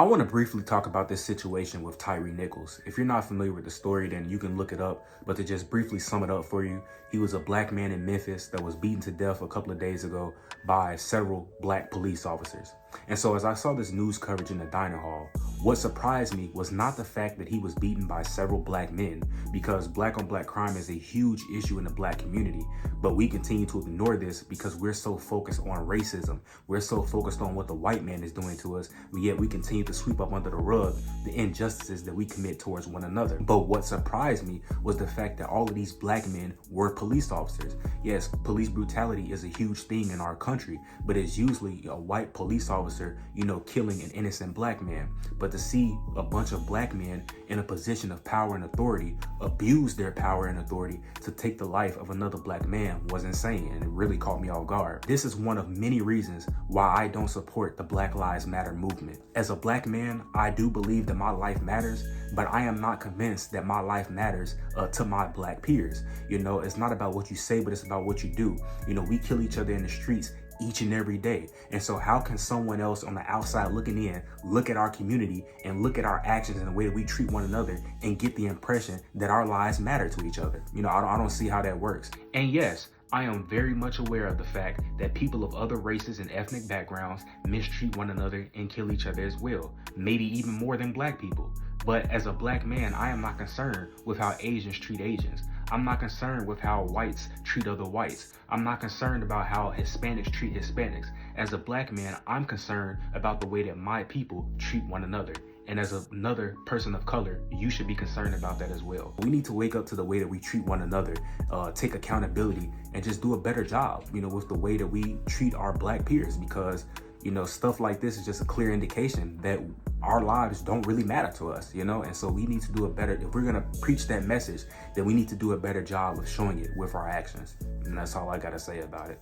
I want to briefly talk about this situation with Tyre Nichols. If you're not familiar with the story, then you can look it up. But to just briefly sum it up for you, he was a black man in Memphis that was beaten to death a couple of days ago by several black police officers. And so as I saw this news coverage in the diner hall, what surprised me was not the fact that he was beaten by several black men, because black on black crime is a huge issue in the black community. But we continue to ignore this because we're so focused on racism. We're so focused on what the white man is doing to us, but yet we continue to sweep up under the rug the injustices that we commit towards one another. But what surprised me was the fact that all of these black men were police officers. Yes, police brutality is a huge thing in our country, but it's usually a white police officer, killing an innocent black man. But to see a bunch of black men in a position of power and authority abuse their power and authority to take the life of another black man was insane, and it really caught me off guard. This is one of many reasons why I don't support the Black Lives Matter movement. As a black man, I do believe that my life matters, but I am not convinced that my life matters to my black peers. It's not about what you say, but it's about what you do. We kill each other in the streets each and every day. And so how can someone else on the outside looking in look at our community and look at our actions and the way that we treat one another and get the impression that our lives matter to each other? I don't see how that works. And yes, I am very much aware of the fact that people of other races and ethnic backgrounds mistreat one another and kill each other as well, maybe even more than black people. But as a black man, I am not concerned with how Asians treat Asians. I'm not concerned with how whites treat other whites. I'm not concerned about how Hispanics treat Hispanics. As a black man, I'm concerned about the way that my people treat one another. And as another person of color, you should be concerned about that as well. We need to wake up to the way that we treat one another, take accountability, and just do a better job, with the way that we treat our black peers, because stuff like this is just a clear indication that our lives don't really matter to us, and so we need to do a better, if we're gonna preach that message, then we need to do a better job of showing it with our actions. And that's all I gotta say about it.